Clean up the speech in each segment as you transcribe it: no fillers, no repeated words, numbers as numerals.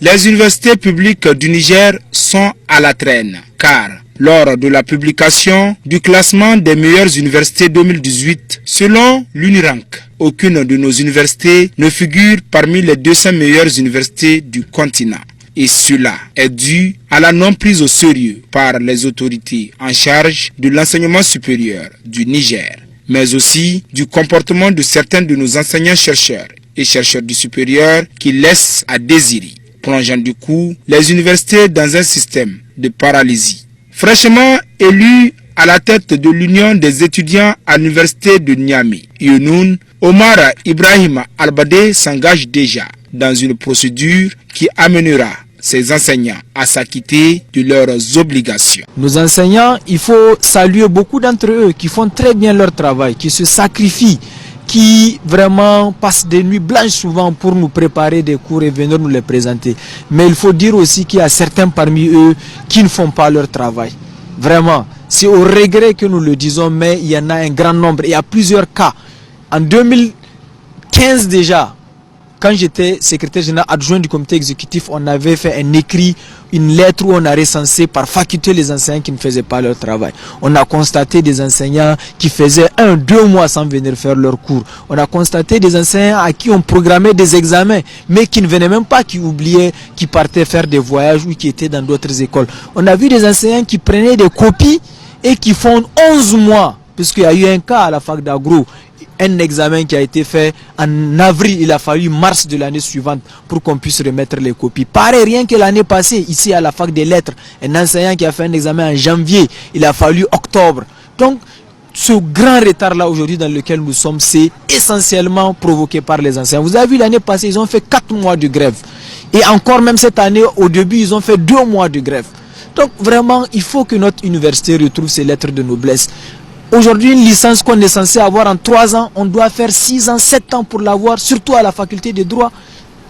Les universités publiques du Niger sont à la traîne, car lors de la publication du classement des meilleures universités 2018, selon l'Unirank, aucune de nos universités ne figure parmi les 200 meilleures universités du continent. Et cela est dû à la non prise au sérieux par les autorités en charge de l'enseignement supérieur du Niger, mais aussi du comportement de certains de nos enseignants-chercheurs et chercheurs du supérieur qui laissent à désirer, plongeant du coup les universités dans un système de paralysie. Fraîchement élu à la tête de l'Union des étudiants à l'université de Niamey, Yonoun, Omar Ibrahim Albadé s'engage déjà dans une procédure qui amènera ses enseignants à s'acquitter de leurs obligations. Nos enseignants, il faut saluer beaucoup d'entre eux qui font très bien leur travail, qui se sacrifient, qui vraiment passent des nuits blanches souvent pour nous préparer des cours et venir nous les présenter. Mais il faut dire aussi qu'il y a certains parmi eux qui ne font pas leur travail. Vraiment, c'est au regret que nous le disons, mais il y en a un grand nombre. Il y a plusieurs cas. En 2015 déjà, quand j'étais secrétaire général adjoint du comité exécutif, on avait fait un écrit, une lettre où on a recensé par faculté les enseignants qui ne faisaient pas leur travail. On a constaté des enseignants qui faisaient 1-2 mois sans venir faire leurs cours. On a constaté des enseignants à qui on programmait des examens, mais qui ne venaient même pas, qui oubliaient, qui partaient faire des voyages ou qui étaient dans d'autres écoles. On a vu des enseignants qui prenaient des copies et qui font 11 mois, puisqu'il y a eu un cas à la fac d'agro. Un examen qui a été fait en avril, il a fallu mars de l'année suivante pour qu'on puisse remettre les copies. Pareil, rien que l'année passée, ici à la fac des lettres, un enseignant qui a fait un examen en janvier, il a fallu octobre. Donc, ce grand retard-là aujourd'hui dans lequel nous sommes, c'est essentiellement provoqué par les enseignants. Vous avez vu l'année passée, ils ont fait 4 mois de grève. Et encore même cette année, au début, ils ont fait 2 mois de grève. Donc vraiment, il faut que notre université retrouve ses lettres de noblesse. Aujourd'hui, une licence qu'on est censé avoir en 3 ans, on doit faire 6 ans, 7 ans pour l'avoir, surtout à la faculté de droit.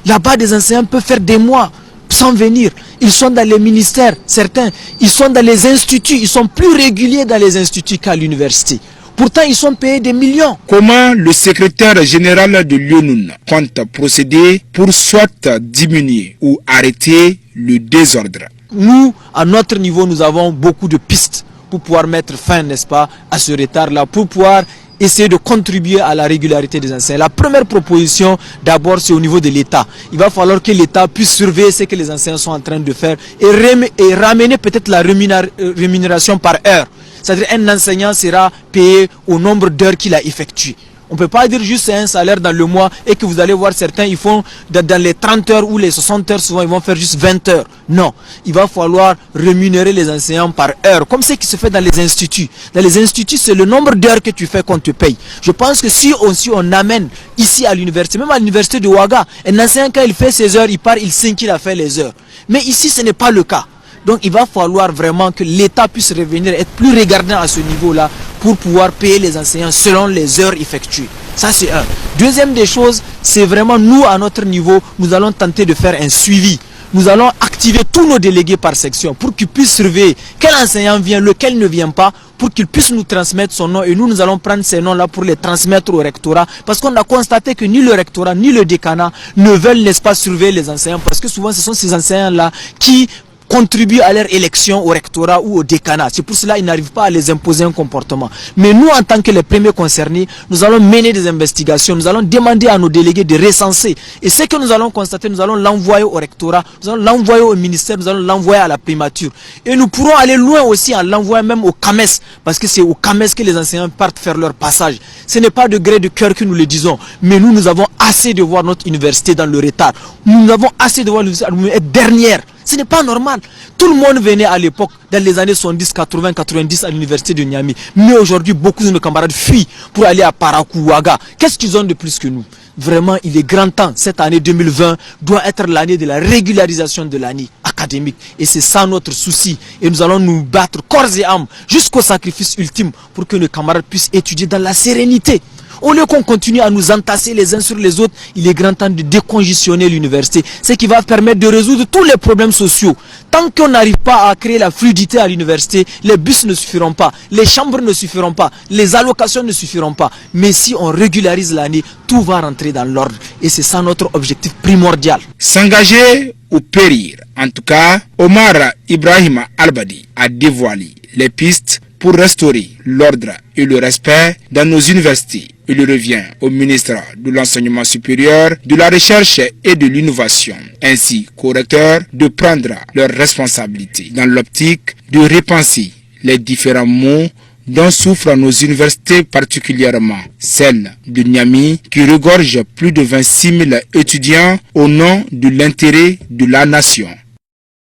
Là-bas, des enseignants peuvent faire des mois sans venir. Ils sont dans les ministères, certains. Ils sont dans les instituts. Ils sont plus réguliers dans les instituts qu'à l'université. Pourtant, ils sont payés des millions. Comment le secrétaire général de l'UNUN compte procéder pour soit diminuer ou arrêter le désordre? Nous, à notre niveau, nous avons beaucoup de pistes pour pouvoir mettre fin, n'est-ce pas, à ce retard-là, pour pouvoir essayer de contribuer à la régularité des enseignants. La première proposition, d'abord, c'est au niveau de l'État. Il va falloir que l'État puisse surveiller ce que les enseignants sont en train de faire et ramener peut-être la rémunération par heure. C'est-à-dire un enseignant sera payé au nombre d'heures qu'il a effectuées. On ne peut pas dire juste un salaire dans le mois et que vous allez voir certains, ils font dans les 30 heures ou les 60 heures, souvent ils vont faire juste 20 heures. Non, il va falloir rémunérer les enseignants par heure, comme ce qui se fait dans les instituts. Dans les instituts, c'est le nombre d'heures que tu fais qu'on te paye. Je pense que si on amène ici à l'université, même à l'université de Ouaga, un enseignant quand il fait ses heures, il part, il sait qu'il a fait les heures. Mais ici, ce n'est pas le cas. Donc il va falloir vraiment que l'État puisse revenir, être plus regardant à ce niveau-là pour pouvoir payer les enseignants selon les heures effectuées. Ça c'est un. Deuxième des choses, c'est vraiment nous à notre niveau, nous allons tenter de faire un suivi. Nous allons activer tous nos délégués par section pour qu'ils puissent surveiller quel enseignant vient, lequel ne vient pas, pour qu'ils puissent nous transmettre son nom et nous allons prendre ces noms-là pour les transmettre au rectorat parce qu'on a constaté que ni le rectorat ni le décanat ne veulent, n'est-ce pas, surveiller les enseignants parce que souvent ce sont ces enseignants-là qui contribuent à leur élection au rectorat ou au décanat. C'est pour cela qu'ils n'arrivent pas à les imposer un comportement. Mais nous, en tant que les premiers concernés, nous allons mener des investigations, nous allons demander à nos délégués de recenser. Et ce que nous allons constater, nous allons l'envoyer au rectorat, nous allons l'envoyer au ministère, nous allons l'envoyer à la primature. Et nous pourrons aller loin aussi en l'envoyant même au CAMES, parce que c'est au CAMES que les enseignants partent faire leur passage. Ce n'est pas de gré de cœur que nous le disons, mais nous avons assez de voir notre université dans le retard. Nous avons assez de voir l'université être dernière. Ce n'est pas normal. Tout le monde venait à l'époque, dans les années 70, 80, 90 à l'université de Niamey. Mais aujourd'hui, beaucoup de nos camarades fuient pour aller à Parakou, Ouaga. Qu'est-ce qu'ils ont de plus que nous? Vraiment, il est grand temps. Cette année 2020 doit être l'année de la régularisation de l'année académique. Et c'est ça notre souci. Et nous allons nous battre corps et âme jusqu'au sacrifice ultime pour que nos camarades puissent étudier dans la sérénité. Au lieu qu'on continue à nous entasser les uns sur les autres, il est grand temps de décongestionner l'université. Ce qui va permettre de résoudre tous les problèmes sociaux. Tant qu'on n'arrive pas à créer la fluidité à l'université, les bus ne suffiront pas, les chambres ne suffiront pas, les allocations ne suffiront pas. Mais si on régularise l'année, tout va rentrer dans l'ordre. Et c'est ça notre objectif primordial. S'engager ou périr. En tout cas, Omar Ibrahim Albadi a dévoilé les pistes pour restaurer l'ordre et le respect dans nos universités. Il revient au ministre de l'Enseignement supérieur, de la Recherche et de l'Innovation, ainsi qu'aux recteurs de prendre leurs responsabilités dans l'optique de repenser les différents maux dont souffrent nos universités, particulièrement celle de Niamey, qui regorge plus de 26 000 étudiants au nom de l'intérêt de la nation.